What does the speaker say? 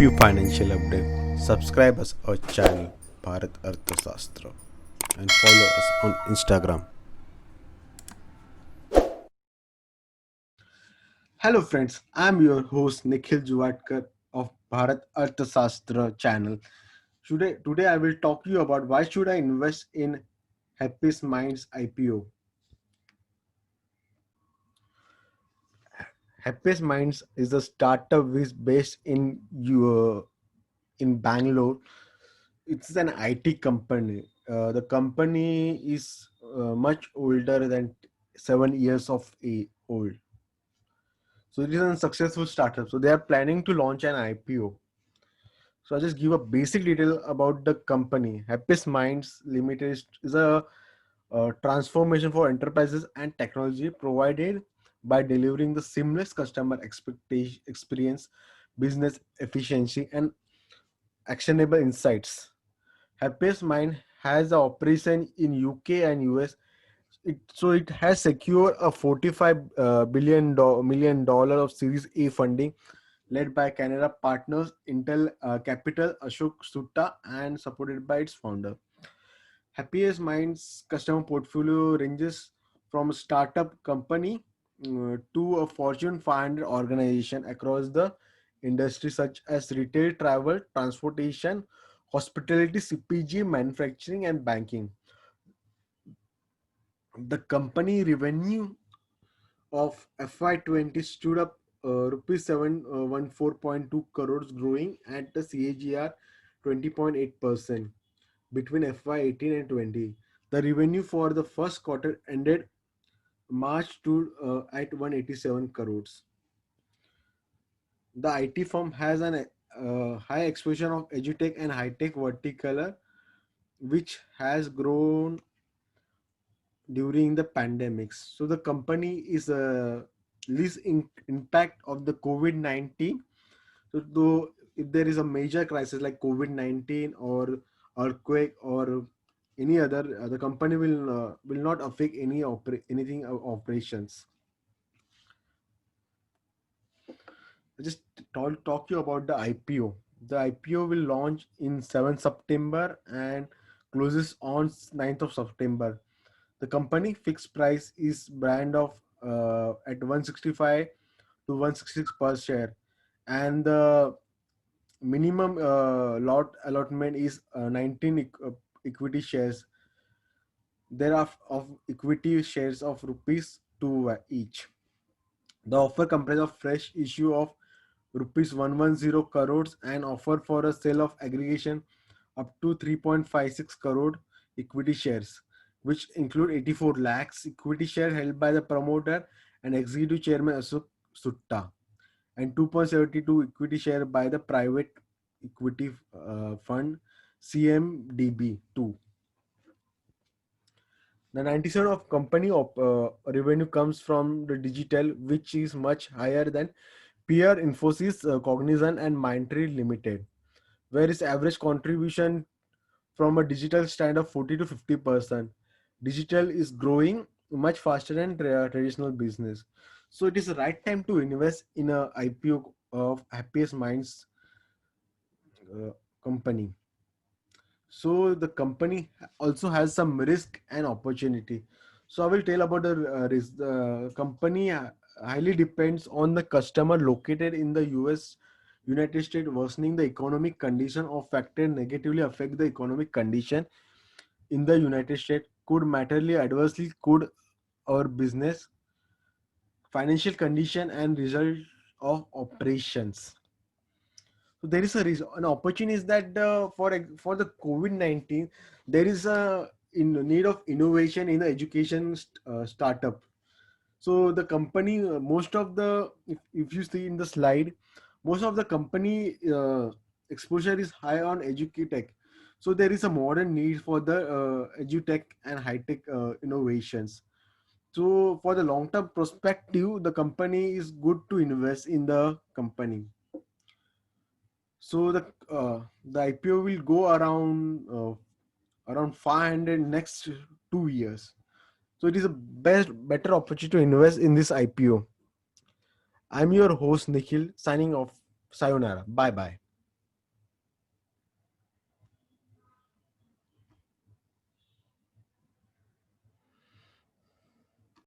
you financial update. Subscribe us our channel Bharat Arthashastra and follow us on Instagram. Hello friends, I'm your host Nikhil Juvatkar of Bharat Arthashastra channel. Today I will talk to you about why should I invest in Happiest Minds IPO. Happiest Minds is a startup which is based in Bangalore. It's an IT company. The company is much older than 7 years old. So it is a successful startup. So they are planning to launch an IPO. So I'll just give a basic detail about the company. Happiest Minds Limited is a transformation for enterprises and technology provided by delivering the seamless customer expectation experience, business efficiency, and actionable insights. Happiest Mind has a operation in UK and US. It has secured a 45 million dollar of Series A funding led by Canada partners Intel Capital, Ashok Sutta, and supported by its founder. Happiest Minds customer portfolio ranges from a startup company to a Fortune 500 organization across the industry such as retail, travel, transportation, hospitality, CPG, manufacturing, and banking. The company revenue of FY20 stood up rupees 714.2 crores, growing at the CAGR 20.8% between FY18 and 20. The revenue for the first quarter ended March to at 187 crores. The IT firm has an high exposure of edutech and high-tech vertical, which has grown during the pandemics. So the company is least impact of the COVID-19. So though if there is a major crisis like COVID-19 or earthquake or any other, the company will not affect anything operations. I just talk you about the IPO. The IPO will launch in 7th September and closes on 9th of September. The company fixed price is brand of at 165 to 166 per share, and the minimum lot allotment is 19 equity shares. There are of equity shares of rupees 2 each. The offer comprises of fresh issue of rupees 110 crores and offer for a sale of aggregation up to 3.56 crore equity shares, which include 84 lakhs equity share held by the promoter and executive chairman Ashok Sutta, and 2.72 equity share by the private equity fund CMDB2. The 97 of company revenue comes from the digital, which is much higher than peer Infosys, Cognizant, and Mindtree Limited, where its average contribution from a digital stand of 40 to 50%. Digital is growing much faster than traditional business. So it is the right time to invest in a IPO of Happiest Minds uh, company. So the company also has some risk and opportunity. So I will tell about the risk. The company highly depends on the customer located in the US, United States, worsening the economic condition or factor negatively affect the economic condition in the United States could materially adversely could our business, financial condition and result of operations. So there is a reason, an opportunity is that for the COVID-19, there is a in need of innovation in the education startup. So the company, most of the if you see in the slide, most of the company exposure is high on edutech. So there is a modern need for the edutech and high tech innovations. So for the long term perspective, the company is good to invest in the company. So the IPO will go around 500 next 2 years. So it is a better opportunity to invest in this IPO. I'm your host Nikhil signing off. Sayonara. Bye bye.